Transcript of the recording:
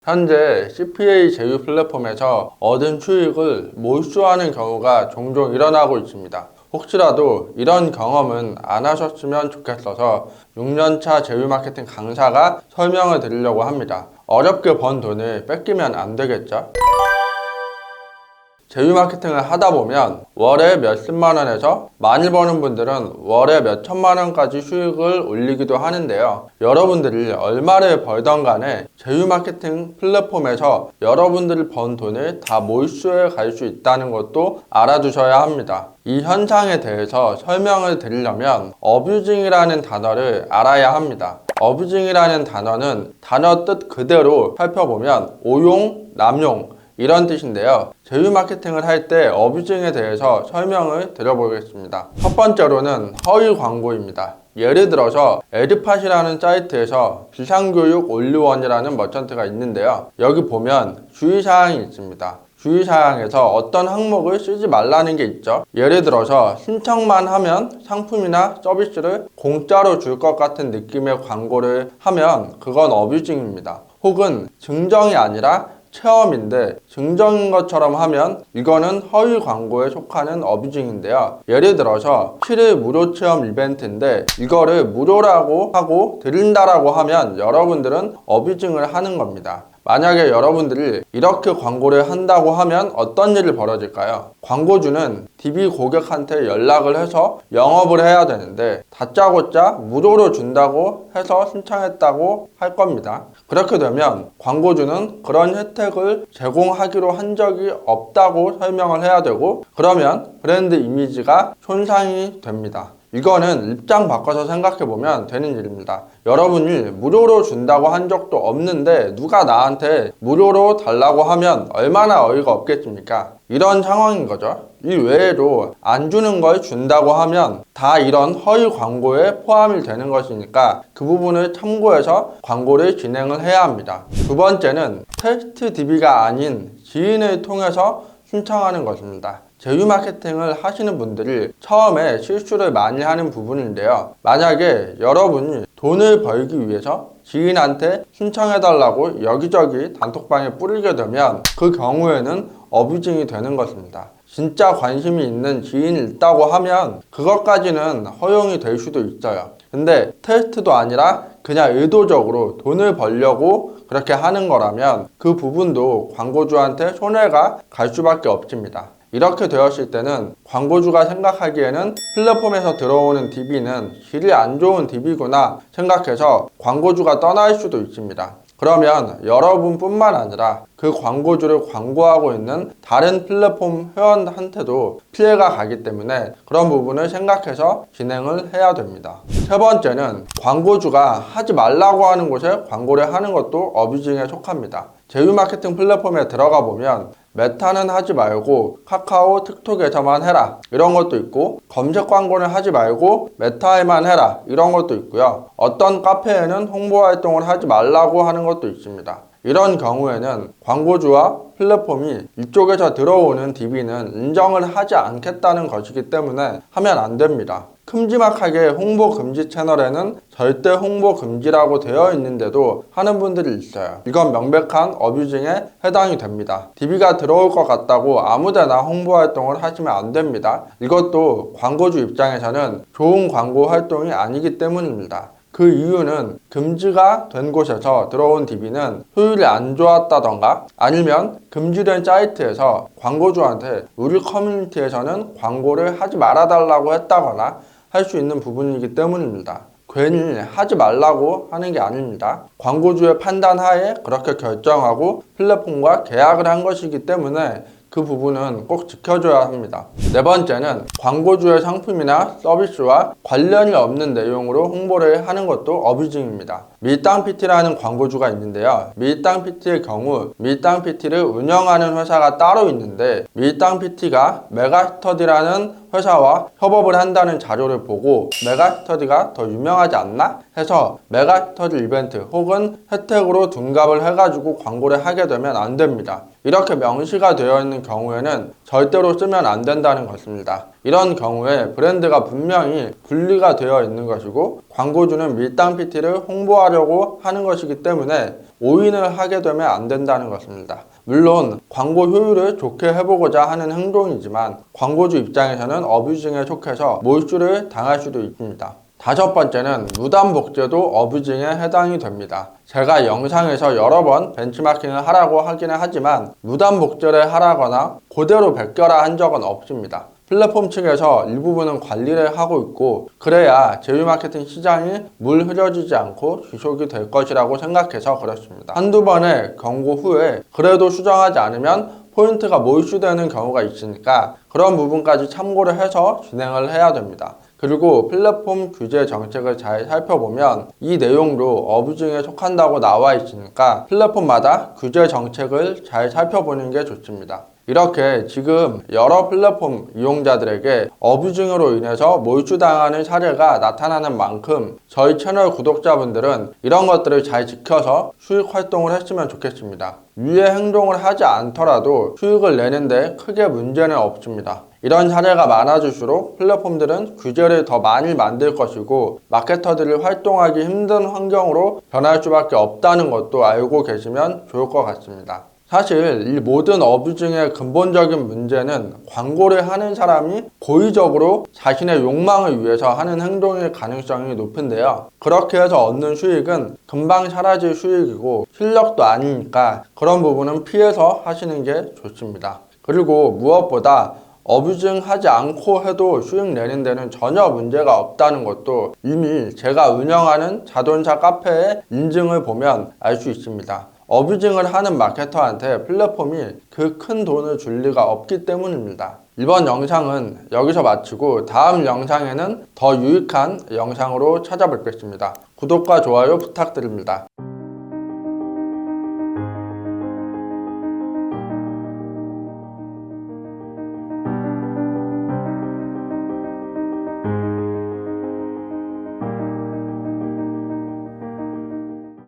현재 CPA 제휴 플랫폼에서 얻은 수익을 몰수하는 경우가 종종 일어나고 있습니다. 혹시라도 이런 경험은 안 하셨으면 좋겠어서 6년차 제휴 마케팅 강사가 설명을 드리려고 합니다. 어렵게 번 돈을 뺏기면 안 되겠죠? 제휴 마케팅을 하다 보면 월에 몇십만 원에서 많이 버는 분들은 월에 몇천만 원까지 수익을 올리기도 하는데요. 여러분들이 얼마를 벌던 간에 제휴 마케팅 플랫폼에서 여러분들이 번 돈을 다 몰수해 갈 수 있다는 것도 알아두셔야 합니다. 이 현상에 대해서 설명을 드리려면 어뷰징이라는 단어를 알아야 합니다. 어뷰징이라는 단어는 단어 뜻 그대로 살펴보면 오용, 남용 이런 뜻인데요. 제휴 마케팅을 할 때 어뷰징에 대해서 설명을 드려보겠습니다. 첫 번째로는 허위 광고입니다. 예를 들어서 에듀팟이라는 사이트에서 비상교육 올리원이라는 머천트가 있는데요. 여기 보면 주의사항이 있습니다. 주의사항에서 어떤 항목을 쓰지 말라는 게 있죠. 예를 들어서 신청만 하면 상품이나 서비스를 공짜로 줄 것 같은 느낌의 광고를 하면 그건 어뷰징입니다. 혹은 증정이 아니라 체험인데 증정인 것처럼 하면 이거는 허위 광고에 속하는 어뷰징인데요. 예를 들어서 7일 무료 체험 이벤트인데 이거를 무료라고 하고 드린다라고 하면 여러분들은 어뷰징을 하는 겁니다. 만약에 여러분들이 이렇게 광고를 한다고 하면 어떤 일이 벌어질까요? 광고주는 DB 고객한테 연락을 해서 영업을 해야 되는데 다짜고짜 무료로 준다고 해서 신청했다고 할 겁니다. 그렇게 되면 광고주는 그런 혜택을 제공하기로 한 적이 없다고 설명을 해야 되고, 그러면 브랜드 이미지가 손상이 됩니다. 이거는 입장 바꿔서 생각해보면 되는 일입니다. 여러분이 무료로 준다고 한 적도 없는데 누가 나한테 무료로 달라고 하면 얼마나 어이가 없겠습니까? 이런 상황인 거죠. 이 외에도 안 주는 걸 준다고 하면 다 이런 허위 광고에 포함이 되는 것이니까 그 부분을 참고해서 광고를 진행을 해야 합니다. 두 번째는 테스트 DB가 아닌 지인을 통해서 신청하는 것입니다. 제휴 마케팅을 하시는 분들이 처음에 실수를 많이 하는 부분인데요. 만약에 여러분이 돈을 벌기 위해서 지인한테 신청해달라고 여기저기 단톡방에 뿌리게 되면 그 경우에는 어뷰징이 되는 것입니다. 진짜 관심이 있는 지인이 있다고 하면 그것까지는 허용이 될 수도 있어요. 근데 테스트도 아니라 그냥 의도적으로 돈을 벌려고 그렇게 하는 거라면 그 부분도 광고주한테 손해가 갈 수밖에 없습니다. 이렇게 되었을 때는 광고주가 생각하기에는 플랫폼에서 들어오는 DB는 질이 안 좋은 DB구나 생각해서 광고주가 떠날 수도 있습니다. 그러면 여러분뿐만 아니라 그 광고주를 광고하고 있는 다른 플랫폼 회원한테도 피해가 가기 때문에 그런 부분을 생각해서 진행을 해야 됩니다. 세 번째는 광고주가 하지 말라고 하는 곳에 광고를 하는 것도 어뷰징에 속합니다. 제휴 마케팅 플랫폼에 들어가 보면 메타는 하지 말고 카카오, 틱톡에서만 해라 이런 것도 있고, 검색 광고는 하지 말고 메타에만 해라 이런 것도 있고요. 어떤 카페에는 홍보 활동을 하지 말라고 하는 것도 있습니다. 이런 경우에는 광고주와 플랫폼이 이쪽에서 들어오는 DB는 인정을 하지 않겠다는 것이기 때문에 하면 안 됩니다. 큼지막하게 홍보 금지 채널에는 절대 홍보 금지라고 되어 있는데도 하는 분들이 있어요. 이건 명백한 어뷰징에 해당이 됩니다. DB가 들어올 것 같다고 아무데나 홍보 활동을 하시면 안 됩니다. 이것도 광고주 입장에서는 좋은 광고 활동이 아니기 때문입니다. 그 이유는 금지가 된 곳에서 들어온 DB는 효율이 안 좋았다던가 아니면 금지된 사이트에서 광고주한테 우리 커뮤니티에서는 광고를 하지 말아달라고 했다거나 할 수 있는 부분이기 때문입니다. 괜히 하지 말라고 하는 게 아닙니다. 광고주의 판단 하에 그렇게 결정하고 플랫폼과 계약을 한 것이기 때문에 그 부분은 꼭 지켜줘야 합니다. 네 번째는 광고주의 상품이나 서비스와 관련이 없는 내용으로 홍보를 하는 것도 어뷰징입니다. 밀당 PT라는 광고주가 있는데요. 밀당 PT의 경우 밀당 PT를 운영하는 회사가 따로 있는데 밀당 PT가 메가스터디라는 회사와 협업을 한다는 자료를 보고 메가스터디가 더 유명하지 않나? 해서 메가스터디 이벤트 혹은 혜택으로 둔갑을 해가지고 광고를 하게 되면 안 됩니다. 이렇게 명시가 되어 있는 경우에는 절대로 쓰면 안 된다는 것입니다. 이런 경우에 브랜드가 분명히 분리가 되어 있는 것이고 광고주는 밀당 PT를 홍보하려고 하는 것이기 때문에 오인을 하게 되면 안 된다는 것입니다. 물론 광고 효율을 좋게 해보고자 하는 행동이지만 광고주 입장에서는 어뷰징에 속해서 몰수를 당할 수도 있습니다. 다섯 번째는 무단 복제도 어뷰징에 해당이 됩니다. 제가 영상에서 여러 번 벤치마킹을 하라고 하기는 하지만 무단 복제를 하라거나 그대로 베껴라 한 적은 없습니다. 플랫폼 측에서 일부분은 관리를 하고 있고 그래야 제휴 마케팅 시장이 물 흐려지지 않고 지속이 될 것이라고 생각해서 그렇습니다. 한두 번의 경고 후에 그래도 수정하지 않으면 포인트가 몰수되는 경우가 있으니까 그런 부분까지 참고를 해서 진행을 해야 됩니다. 그리고 플랫폼 규제 정책을 잘 살펴보면 이 내용도 어뷰징에 속한다고 나와 있으니까 플랫폼마다 규제 정책을 잘 살펴보는 게 좋습니다. 이렇게 지금 여러 플랫폼 이용자들에게 어뷰징으로 인해서 몰수당하는 사례가 나타나는 만큼 저희 채널 구독자분들은 이런 것들을 잘 지켜서 수익 활동을 했으면 좋겠습니다. 위의 행동을 하지 않더라도 수익을 내는데 크게 문제는 없습니다. 이런 사례가 많아질수록 플랫폼들은 규제를 더 많이 만들 것이고 마케터들이 활동하기 힘든 환경으로 변할 수밖에 없다는 것도 알고 계시면 좋을 것 같습니다. 사실 이 모든 어뷰징의 근본적인 문제는 광고를 하는 사람이 고의적으로 자신의 욕망을 위해서 하는 행동일 가능성이 높은데요. 그렇게 해서 얻는 수익은 금방 사라질 수익이고 실력도 아니니까 그런 부분은 피해서 하시는 게 좋습니다. 그리고 무엇보다 어뷰징 하지 않고 해도 수익 내는 데는 전혀 문제가 없다는 것도 이미 제가 운영하는 자동차 카페의 인증을 보면 알 수 있습니다. 어뷰징을 하는 마케터한테 플랫폼이 그 큰 돈을 줄 리가 없기 때문입니다. 이번 영상은 여기서 마치고 다음 영상에는 더 유익한 영상으로 찾아뵙겠습니다. 구독과 좋아요 부탁드립니다.